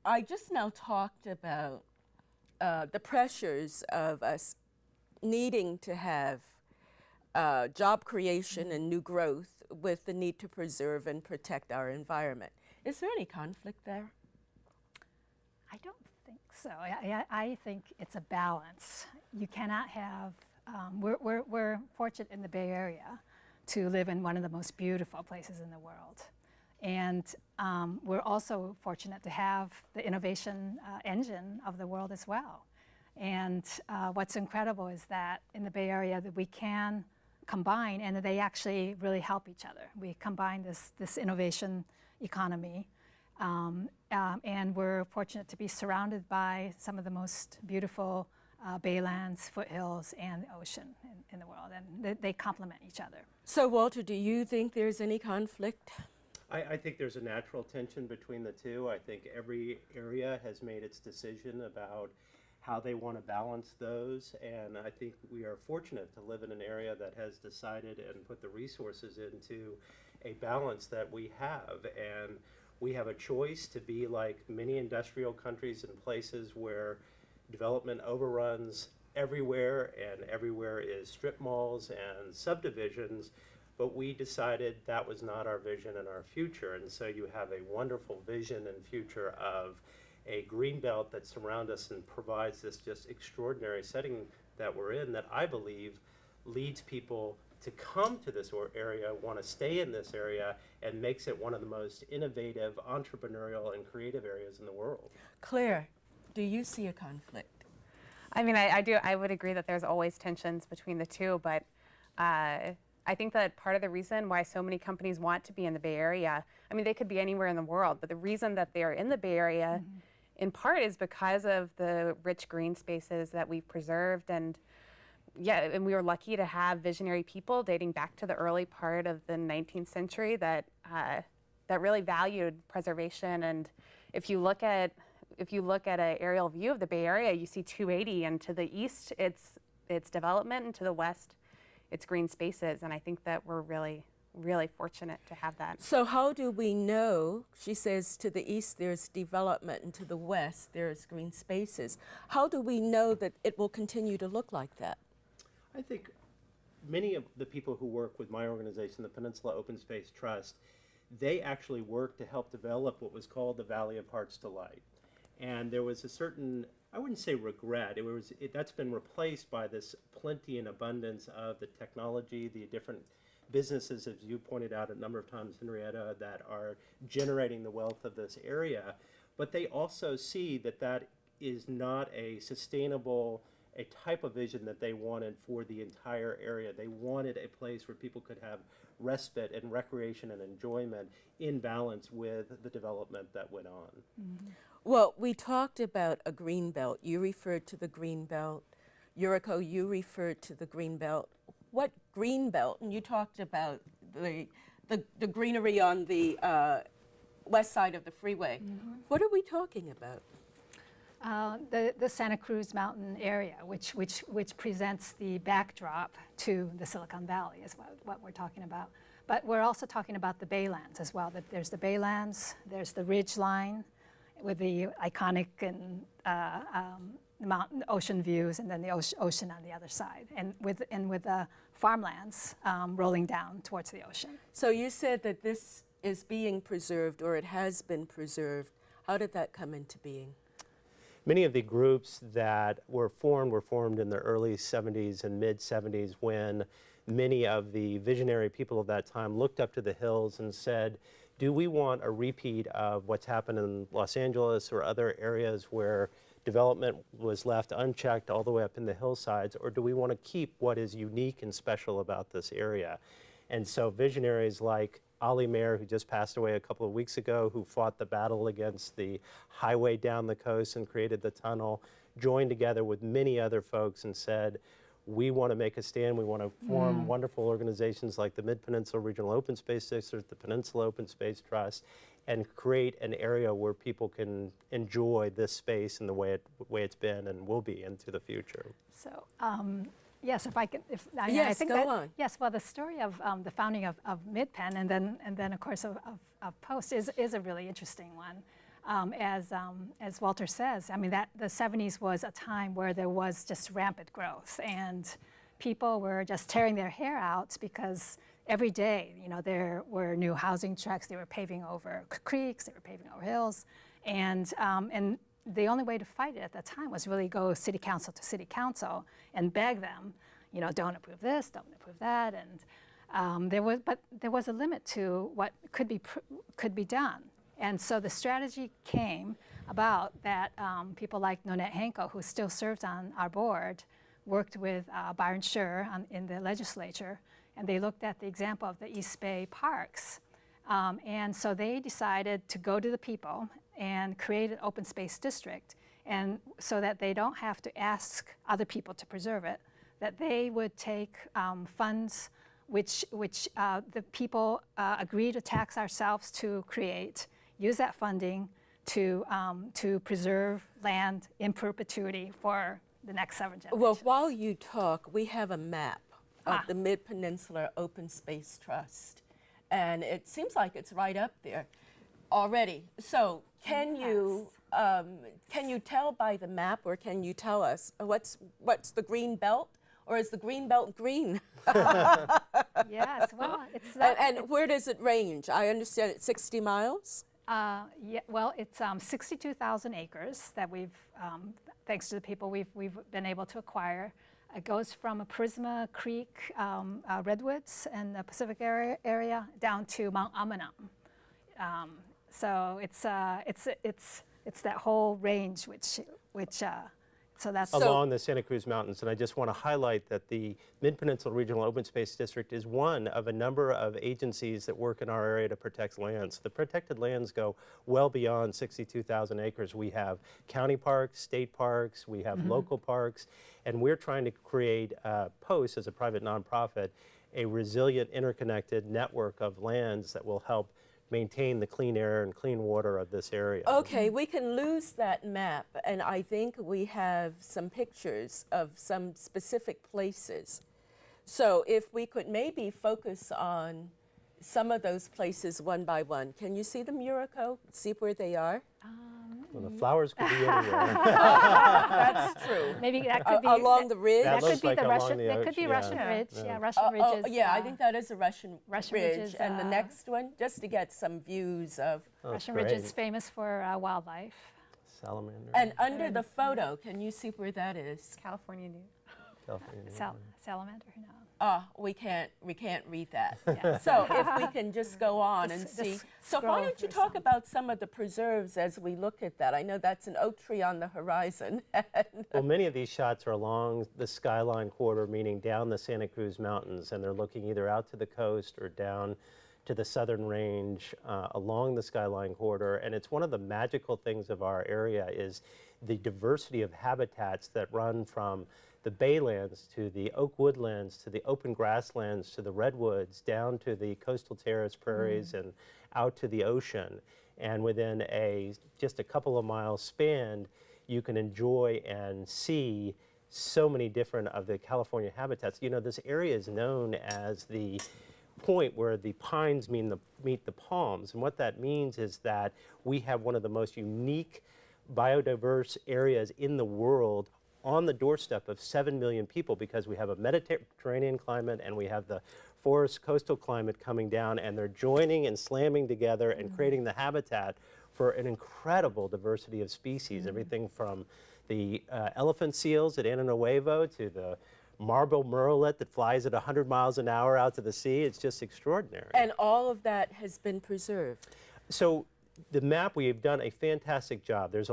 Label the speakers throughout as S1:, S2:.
S1: I just now talked about the pressures of us needing to have job creation and new growth with the need to preserve and protect our environment. Is there any conflict there?
S2: I don't think so. I think it's a balance. You cannot have, we're fortunate in the Bay Area to live in one of the most beautiful places in the world. And we're also fortunate to have the innovation engine of the world as well. And what's incredible is that in the Bay Area that we can combine, and they actually really help each other. We combine this innovation economy, and we're fortunate to be surrounded by some of the most beautiful baylands, foothills, and the ocean in the world, and they complement each other.
S1: So, Walter, do you think there's any conflict?
S3: I think there's a natural tension between the two. I think every area has made its decision about how they want to balance those, and I think we are fortunate to live in an area that has decided and put the resources into a balance that we have. And we have a choice to be like many industrial countries and places where development overruns everywhere, and everywhere is strip malls and subdivisions. But we decided that was not our vision and our future. And so you have a wonderful vision and future of a green belt that surrounds us and provides this just extraordinary setting that we're in, that I believe leads people to come to this area, want to stay in this area, and makes it one of the most innovative, entrepreneurial, and creative areas in the world.
S1: Claire, do you see a conflict?
S4: I mean, I do. I would agree that there's always tensions between the two, but I think that part of the reason why so many companies want to be in the Bay Area, I mean, they could be anywhere in the world, but the reason that they are in the Bay Area, in part, is because of the rich green spaces that we've preserved. And yeah, and we were lucky to have visionary people dating back to the early part of the 19th century that that really valued preservation. And if you look at an aerial view of the Bay Area, you see 280, and to the east, it's development, and to the west, it's green spaces. And I think that we're really, really fortunate to have that.
S1: So how do we know, she says to the east there's development and to the west there's green spaces. How do we know that it will continue to look like that?
S3: I think many of the people who work with my organization, the Peninsula Open Space Trust, they actually work to help develop what was called the Valley of Heart's Delight. And there was a certain, I wouldn't say regret, that's been replaced by this plenty and abundance of the technology, the different businesses, as you pointed out a number of times, Henrietta, that are generating the wealth of this area. But they also see that that is not a sustainable, a type of vision that they wanted for the entire area. They wanted a place where people could have respite and recreation and enjoyment in balance with the development that went on.
S1: Mm-hmm. Well, we talked about a green belt. You referred to the green belt. Yuriko, you referred to the green belt. What green belt? And you talked about the greenery on the west side of the freeway. Mm-hmm. What are we talking about?
S2: The Santa Cruz Mountain area, which presents the backdrop to the Silicon Valley, is what we're talking about. But we're also talking about the Baylands as well. There's the Baylands, there's the Ridge Line with the iconic and mountain ocean views, and then the ocean on the other side, and with the farmlands rolling down towards the ocean.
S1: So you said that this is being preserved, or it has been preserved. How did that come into being?
S3: Many of the groups that were formed in the early 70s and mid 70s, when many of the visionary people of that time looked up to the hills and said, do we want a repeat of what's happened in Los Angeles or other areas where development was left unchecked all the way up in the hillsides, or do we want to keep what is unique and special about this area? And so visionaries like Ali Mayer, who just passed away a couple of weeks ago, who fought the battle against the highway down the coast and created the tunnel, joined together with many other folks and said, we want to make a stand. We want to form wonderful organizations like the Mid-Peninsula Regional Open Space District, the Peninsula Open Space Trust, and create an area where people can enjoy this space in the way it's been and will be into the future.
S2: So, yes, if I can,
S1: yes,
S2: I think
S1: go on.
S2: Yes, well, the story of the founding of MidPen and then of course of Post is a really interesting one. As Walter says, I mean, that the 70s was a time where there was just rampant growth, and people were just tearing their hair out because every day, you know, there were new housing tracts. They were paving over creeks, they were paving over hills, and the only way to fight it at that time was really go city council to city council and beg them, you know, don't approve this, don't approve that, and there was a limit to what could be done. And so the strategy came about that people like Nonette Henko, who still serves on our board, worked with Byron Scher in the legislature, and they looked at the example of the East Bay parks. And so they decided to go to the people and create an open space district, and so that they don't have to ask other people to preserve it, that they would take funds which the people agree to tax ourselves to create, use that funding to preserve land in perpetuity for the next 7 generations.
S1: Well, while you talk, we have a map of the Mid-Peninsula Open Space Trust, and it seems like it's right up there already. So can you tell by the map, or can you tell us what's the green belt, or is the green belt green?
S2: Yes, well, it's
S1: and where does it range? I understand it's 60 miles.
S2: yeah, well, it's 62,000 acres that we've, thanks to the people we've been able to acquire. It goes from a Prisma Creek, redwoods in the Pacific area down to Mount Amanum. So it's that whole range, so that's
S3: along the Santa Cruz Mountains. And I just want to highlight that the Mid-Peninsula Regional Open Space District is one of a number of agencies that work in our area to protect lands. The protected lands go well beyond 62,000 acres. We have county parks, state parks, we have local parks, and we're trying to create POST as a private nonprofit, a resilient, interconnected network of lands that will help maintain the clean air and clean water of this area.
S1: Okay, we can lose that map, and I think we have some pictures of some specific places. So if we could maybe focus on some of those places one by one. Can you see them, Yuriko? See where they are?
S3: Well, the flowers could be anywhere.
S1: That's true.
S2: maybe that could be
S1: Along the ridge?
S2: That
S3: looks
S2: could be
S3: like
S2: the
S3: along
S2: Russian.
S3: the
S2: That could be
S3: ocean,
S2: Russian
S3: yeah.
S2: Ridge.
S3: Yeah.
S2: Yeah, Russian Ridge is.
S1: Yeah, I think that is a Russian
S2: Russian
S1: Ridge.
S2: Ridge is,
S1: And the next one, just to get some views of.
S3: Oh,
S2: Russian
S3: great.
S2: Ridge is famous for wildlife.
S3: Salamander.
S1: And under the photo, can you see where that is?
S4: California New.
S3: California.
S2: Salamander, no.
S1: We can't read that.
S2: Yeah.
S1: So if we can just go on and
S2: Just
S1: see. So
S2: scroll
S1: why don't you
S2: through
S1: talk
S2: some.
S1: about some of the preserves as we look at that? I know that's an oak tree on the horizon.
S3: Well, many of these shots are along the skyline corridor, meaning down the Santa Cruz Mountains, and they're looking either out to the coast or down to the southern range along the skyline corridor. And it's one of the magical things of our area is the diversity of habitats that run from the baylands to the oak woodlands to the open grasslands to the redwoods down to the coastal terrace prairies and out to the ocean. And within just a couple of miles span, you can enjoy and see so many different of the California habitats. You know, this area is known as the point where the pines meet the palms. And what that means is that we have one of the most unique biodiverse areas in the world on the doorstep of 7 million people, because we have a Mediterranean climate and we have the forest coastal climate coming down, and they're joining and slamming together and creating the habitat for an incredible diversity of species, everything from the elephant seals at Ano Nuevo to the marble murrelet that flies at 100 miles an hour out to the sea. It's just extraordinary.
S1: And all of that has been preserved.
S3: So the map, we have done a fantastic job. There's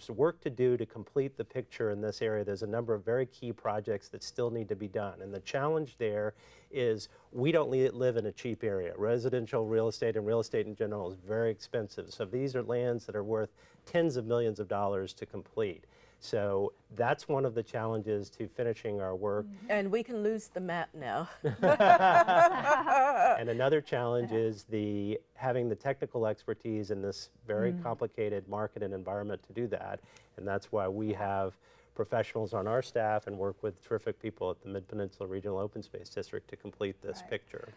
S3: work to do to complete the picture in this area. There's a number of very key projects that still need to be done. And the challenge there is we don't live in a cheap area. Residential real estate and real estate in general is very expensive. So these are lands that are worth tens of millions of dollars to complete. So that's one of the challenges to finishing our work.
S1: And we can lose the map now.
S3: And another challenge is having the technical expertise in this very complicated market and environment to do that. And that's why we have professionals on our staff and work with terrific people at the Mid-Peninsula Regional Open Space District to complete this picture.